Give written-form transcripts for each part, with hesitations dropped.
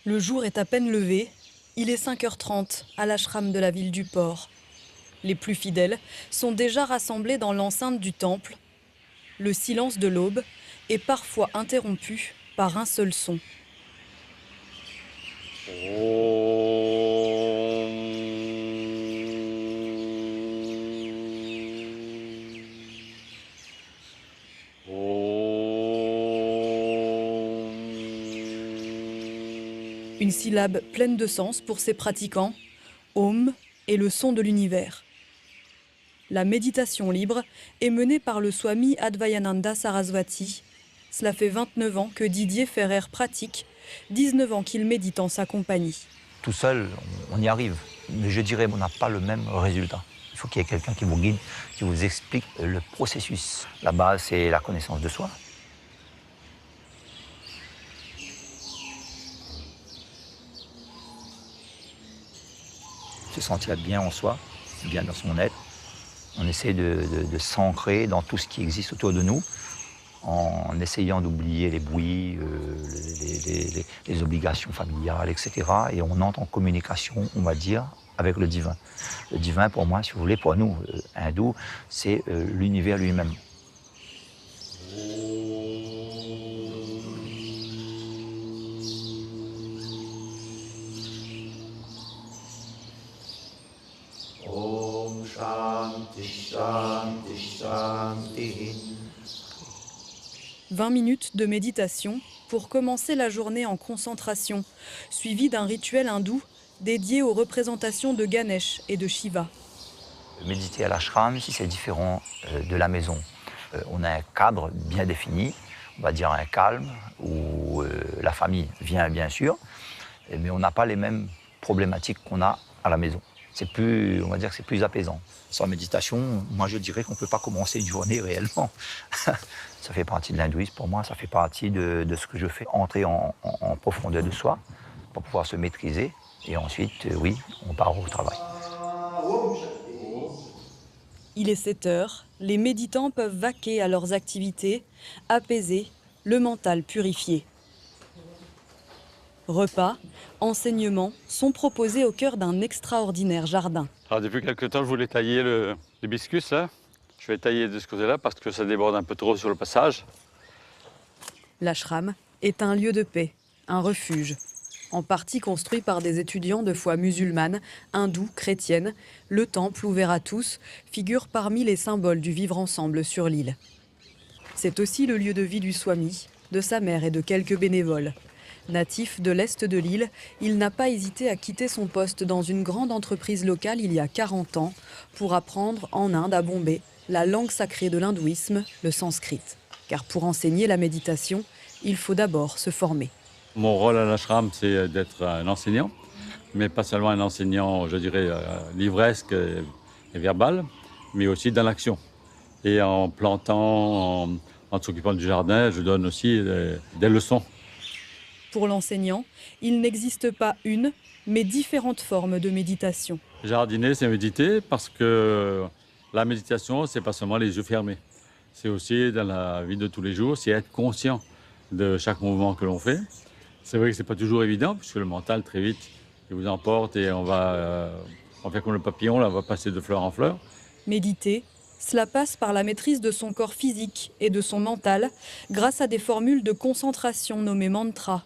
Le jour est à peine levé, il est 5h30 à l'ashram de la ville du port. Les plus fidèles sont déjà rassemblés dans l'enceinte du temple. Le silence de l'aube est parfois interrompu par un seul son. Une syllabe pleine de sens pour ses pratiquants, Om est le son de l'univers. La méditation libre est menée par le Swami Advayananda Saraswati. Cela fait 29 ans que Didier Ferrer pratique, 19 ans qu'il médite en sa compagnie. Tout seul, on y arrive, mais je dirais qu'on n'a pas le même résultat. Il faut qu'il y ait quelqu'un qui vous guide, qui vous explique le processus. La base, c'est la connaissance de soi. Se sentir bien en soi, bien dans son être. On essaie de s'ancrer dans tout ce qui existe autour de nous, en essayant d'oublier les bruits, les obligations familiales, etc. Et on entre en communication, on va dire, avec le divin. Le divin, pour moi, si vous voulez, pour nous, hindous, c'est l'univers lui-même. Om Shanti Shanti Shanti. 20 minutes de méditation pour commencer la journée en concentration, suivi d'un rituel hindou dédié aux représentations de Ganesh et de Shiva. Méditer à l'ashram, si c'est différent de la maison, on a un cadre bien défini, on va dire un calme, où la famille vient bien sûr, mais on n'a pas les mêmes problématiques qu'on a à la maison. C'est plus, on va dire que c'est plus apaisant. Sans méditation, moi je dirais qu'on ne peut pas commencer une journée réellement. Ça fait partie de l'hindouisme pour moi, ça fait partie de ce que je fais, entrer en profondeur de soi pour pouvoir se maîtriser. Et ensuite, oui, on part au travail. Il est 7h, les méditants peuvent vaquer à leurs activités, apaisés, le mental purifié. Repas, enseignements sont proposés au cœur d'un extraordinaire jardin. Alors depuis quelques temps, je voulais tailler l'hibiscus là. Je vais tailler de ce côté-là parce que ça déborde un peu trop sur le passage. L'ashram est un lieu de paix, un refuge. En partie construit par des étudiants de foi musulmane, hindoue, chrétienne, le temple ouvert à tous figure parmi les symboles du vivre ensemble sur l'île. C'est aussi le lieu de vie du Swami, de sa mère et de quelques bénévoles. Natif de l'est de l'île, il n'a pas hésité à quitter son poste dans une grande entreprise locale il y a 40 ans pour apprendre en Inde, à Bombay, la langue sacrée de l'hindouisme, le sanskrit. Car pour enseigner la méditation, il faut d'abord se former. Mon rôle à l'ashram, c'est d'être un enseignant, mais pas seulement un enseignant, je dirais, livresque et verbal, mais aussi dans l'action. Et en plantant, en s'occupant du jardin, je donne aussi des leçons. Pour l'enseignant, il n'existe pas une, mais différentes formes de méditation. Jardiner, c'est méditer parce que la méditation, c'est pas seulement les yeux fermés. C'est aussi dans la vie de tous les jours, c'est être conscient de chaque mouvement que l'on fait. C'est vrai que c'est pas toujours évident puisque le mental, très vite, il vous emporte et on fait comme le papillon, là, on va passer de fleur en fleur. Méditer, cela passe par la maîtrise de son corps physique et de son mental grâce à des formules de concentration nommées mantras.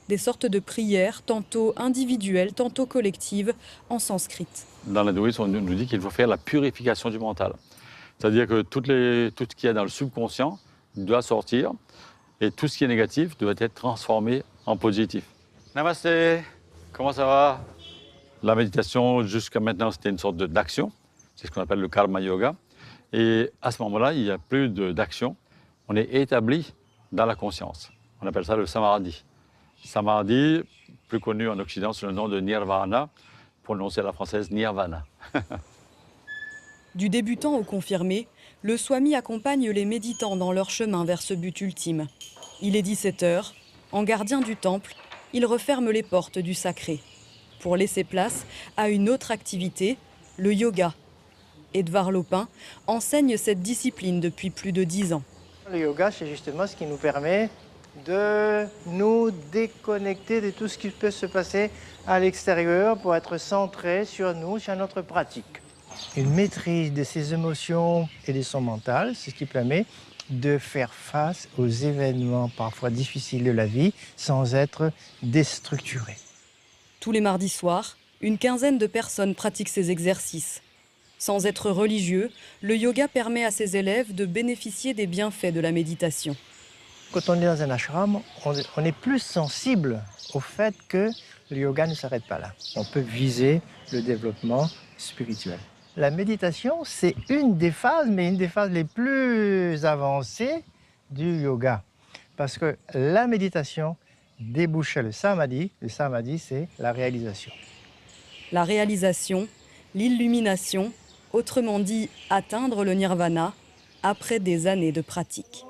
Des sortes de prières, tantôt individuelles, tantôt collectives, en sanskrit. Dans l'hindouisme, on nous dit qu'il faut faire la purification du mental. C'est-à-dire que tout ce qu'il y a dans le subconscient doit sortir et tout ce qui est négatif doit être transformé en positif. Namasté, comment ça va? La méditation, jusqu'à maintenant, c'était une sorte d'action. C'est ce qu'on appelle le karma yoga. Et à ce moment-là, il n'y a plus d'action. On est établi dans la conscience. On appelle ça le samadhi. Samadhi, plus connu en Occident sous le nom de nirvana, prononcé à la française nirvana. Du débutant au confirmé, le Swami accompagne les méditants dans leur chemin vers ce but ultime. Il est 17h, en gardien du temple, il referme les portes du sacré pour laisser place à une autre activité, le yoga. Edouard Lopin enseigne cette discipline depuis plus de 10 ans. Le yoga, c'est justement ce qui nous permet de nous déconnecter de tout ce qui peut se passer à l'extérieur pour être centré sur nous, sur notre pratique. Une maîtrise de ses émotions et de son mental, c'est ce qui permet de faire face aux événements parfois difficiles de la vie sans être déstructuré. Tous les mardis soirs, une quinzaine de personnes pratiquent ces exercices. Sans être religieux, le yoga permet à ses élèves de bénéficier des bienfaits de la méditation. Quand on est dans un ashram, on est plus sensible au fait que le yoga ne s'arrête pas là. On peut viser le développement spirituel. La méditation, c'est une des phases, mais une des phases les plus avancées du yoga. Parce que la méditation débouche le samadhi. Le samadhi, c'est la réalisation. La réalisation, l'illumination, autrement dit atteindre le nirvana, après des années de pratique.